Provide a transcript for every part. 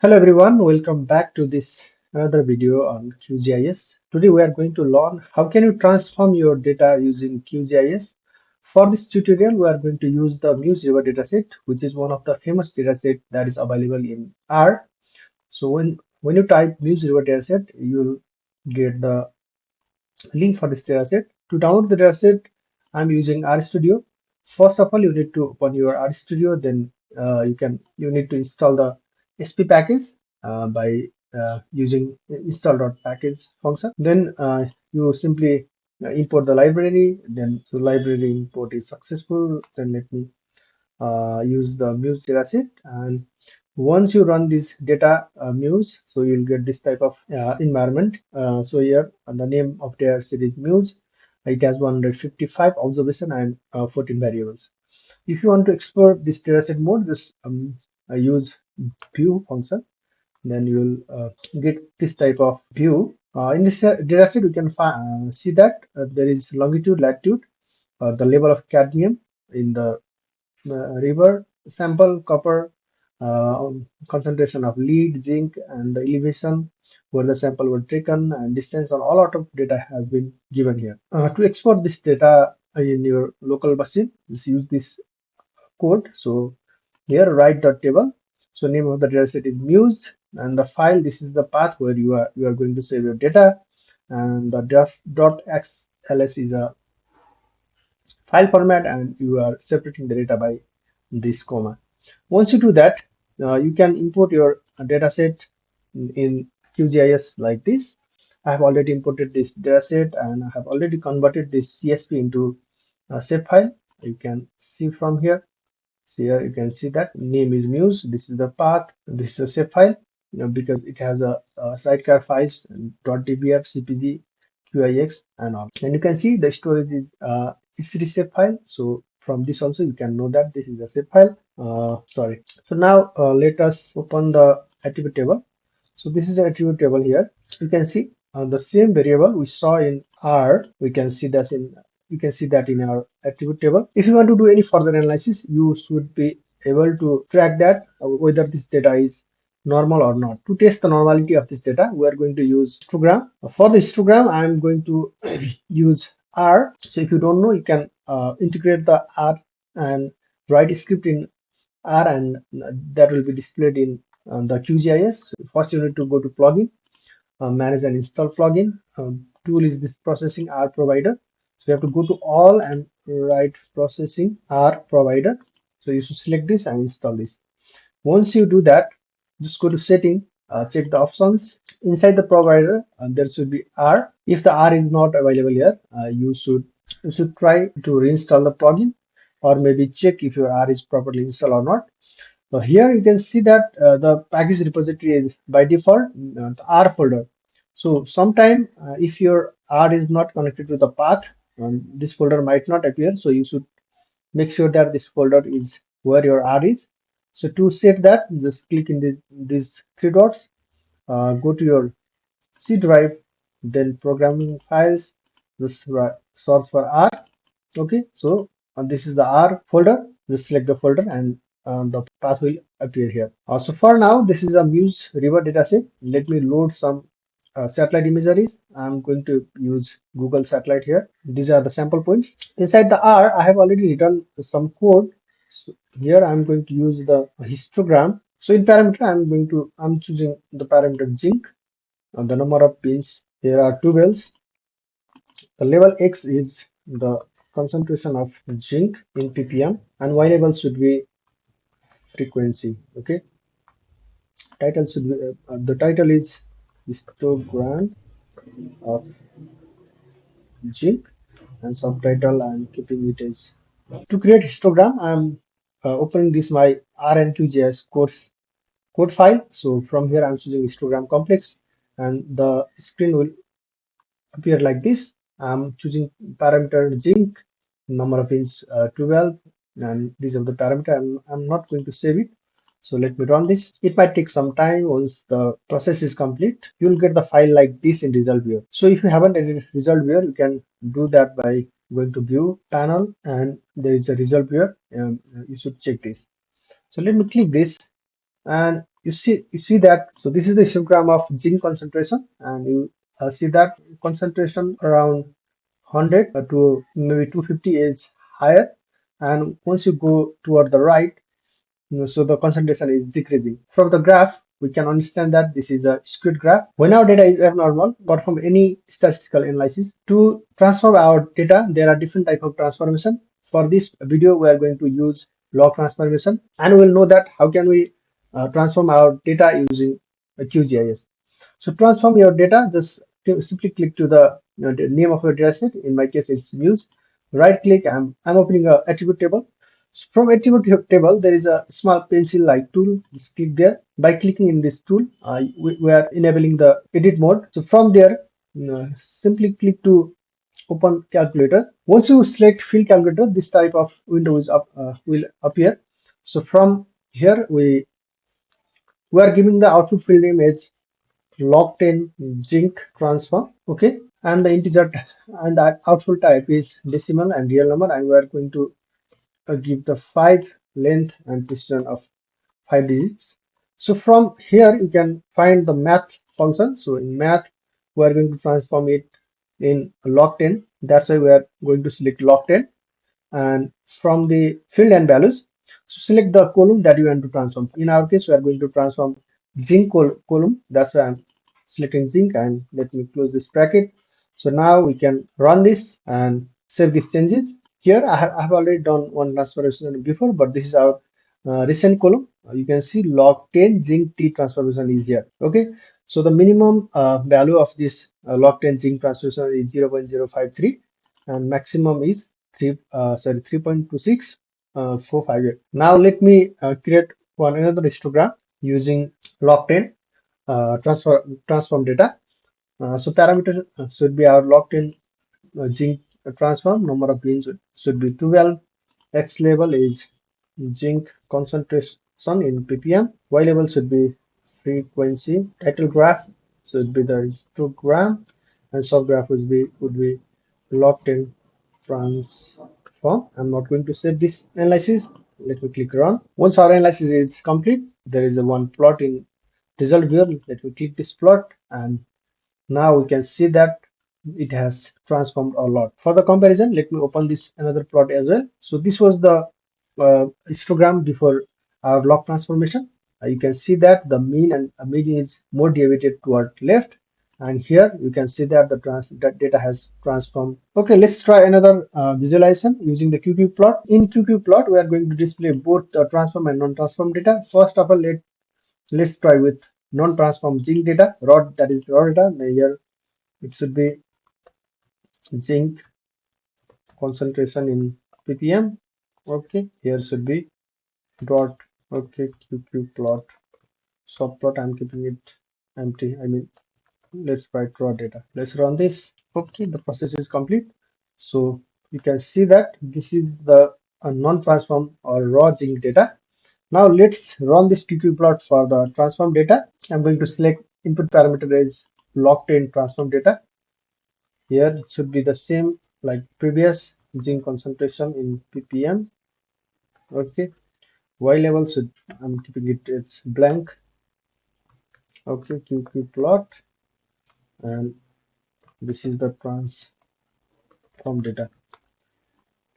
Hello everyone, welcome back to this another video on QGIS. Today we are going to learn how can you transform your data using QGIS. For this tutorial, we are going to use the Muse River dataset, which is one of the famous dataset that is available in R. So when you type Muse River dataset, you'll get the link for this dataset. To download the dataset, I'm using RStudio. First of all, you need to open your RStudio. Then you need to install the SP package by using install.package function. Then you simply import the library. Then so library import is successful. Then let me use the Muse dataset, and once you run this data Muse, so you'll get this type of environment. So here the name of their series Muse, it has 155 observation and 14 variables. If you want to explore this dataset mode, just use view function, then you will get this type of view. In this dataset, you can see that there is longitude, latitude, the level of cadmium in the river sample, copper, concentration of lead, zinc, and the elevation where the sample were taken, and distance, and all lot of data has been given here. To export this data in your local machine, just use this code. So here write dot table. So name of the dataset is Muse, and the file, this is the path where you are going to save your data, and the dot xls is a file format, and you are separating the data by this comma. Once you do that, you can import your dataset in QGIS like this. I have already imported this dataset, and I have already converted this CSV into a shapefile. You can see from here. So here you can see that name is Muse. This is the path. This is a shapefile, because it has a sidecar files .dbf, CPG, QIX, and all. And you can see the storage is EC3 shapefile. So from this also you can know that this is a shapefile. Sorry. So now let us open the attribute table. So this is the attribute table here. You can see the same variable we saw in R. We can see that in our attribute table. If you want to do any further analysis, you should be able to track that whether this data is normal or not. To test the normality of this data, we are going to use histogram. For the histogram, I am going to use R. So if you don't know, you can integrate the R and write a script in R, and that will be displayed in the QGIS. First, you need to go to plugin, manage and install plugin. Tool is this processing R provider. So you have to go to all and write processing R provider. So you should select this and install this. Once you do that, just go to setting, check the options. Inside the provider, there should be R. If the R is not available here, you should try to reinstall the plugin, or maybe check if your R is properly installed or not. So here you can see that the package repository is by default the R folder. So sometime if your R is not connected to the path, this folder might not appear. So you should make sure that this folder is where your R is. So to set that, just click in these three dots, go to your C drive, then programming files, just search for R. Okay, so this is the R folder. Just select the folder, and the path will appear here. So for now, this is a Muse River dataset. Let me load some satellite imageries. I'm going to use Google Satellite here. These are the sample points. Inside the R, I have already written some code. So here I'm going to use the histogram. So in parameter, I'm choosing the parameter zinc, and the number of pins. Here are two wells. The level X is the concentration of zinc in ppm, and Y level should be frequency. Okay, title should be the title is histogram of zinc, and subtitle I'm keeping it as. To create histogram, I'm opening this my rnqjs code file. So from here I'm choosing histogram complex, and the screen will appear like this. I'm choosing parameter zinc, number of pins 12, and these are the parameter. I'm not going to save it. So let me run this. It might take some time. Once the process is complete, you'll get the file like this in result viewer. So if you haven't edited result viewer, you can do that by going to view panel, and there is a result viewer. You should check this. So let me click this, and you see that. So this is the histogram of zinc concentration, and you see that concentration around 100 to maybe 250 is higher, and once you go toward the right, so the concentration is decreasing. From the graph, we can understand that this is a skewed graph. When our data is abnormal, perform any statistical analysis. To transform our data, there are different type of transformation. For this video, we are going to use log transformation, and we'll know that how can we transform our data using QGIS. So transform your data, just simply click to the name of your dataset. In my case, it's views. Right click. I'm opening a attribute table. So from attribute table, there is a small pencil-like tool. Just click there. By clicking in this tool, we are enabling the edit mode. So from there, simply click to open calculator. Once you select field calculator, this type of window will appear. So from here, we are giving the output field name as log 10 zinc transform. Okay, and the integer and the output type is decimal and real number, and we are going to give the 5 length and precision of 5 digits. So from here you can find the math function. So in math we are going to transform it in log 10. That's why we are going to select log 10, and from the field and values, so select the column that you want to transform. In our case, we are going to transform zinc column. That's why I'm selecting zinc, and let me close this bracket. So now we can run this and save these changes. Here I have already done one transformation before, but this is our recent column. You can see log 10 zinc T transformation is here. Okay, so the minimum value of this log 10 zinc transformation is 0.053, and maximum is 3.2645. Now let me create one another histogram using log 10 transform data. So parameter should be our log 10 zinc transform. Number of beans should be 12. X level is zinc concentration in ppm. Y level should be frequency. Title graph should be the histogram, and subgraph would be log 10 transform. I'm not going to save this analysis. Let me click run. Once our analysis is complete, there is a one plot in result viewer. Let me click this plot, and now we can see that it has transformed a lot. For the comparison, let me open this another plot as well. So this was the histogram before our log transformation. You can see that the mean and median is more deviated toward left, and here you can see that that data has transformed. Okay, let's try another visualization using the q-qplot. In q-qplot, we are going to display both the transform and non-transform data. First of all, let's try with non-transform zinc data, that is raw data. Here it should be zinc concentration in ppm. Okay, here should be dot. Okay, q-qplot subplot. I'm keeping it empty. I mean, let's write raw data. Let's run this. Okay, the process is complete. So you can see that this is the non-transform or raw zinc data. Now let's run this q-qplot for the transform data. I'm going to select input parameter as log 10 transform data. Here it should be the same like previous, zinc concentration in ppm. Okay, y level should, I'm keeping it, it's blank. Okay, q-qplot, and this is the transform data.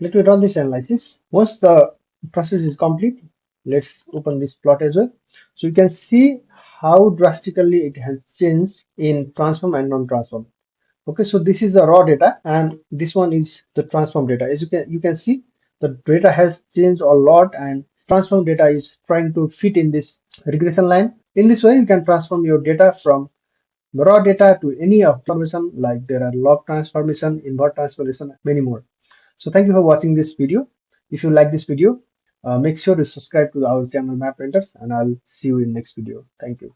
Let me run this analysis. Once the process is complete, let's open this plot as well. So you can see how drastically it has changed in transform and non-transform. Okay, so this is the raw data, and this one is the transform data. As you can see, the data has changed a lot, and transform data is trying to fit in this regression line. In this way, you can transform your data from the raw data to any of transformation, like there are log transformation, invert transformation, many more. So thank you for watching this video. If you like this video, make sure to subscribe to our channel Map Renters, and I'll see you in next video. Thank you.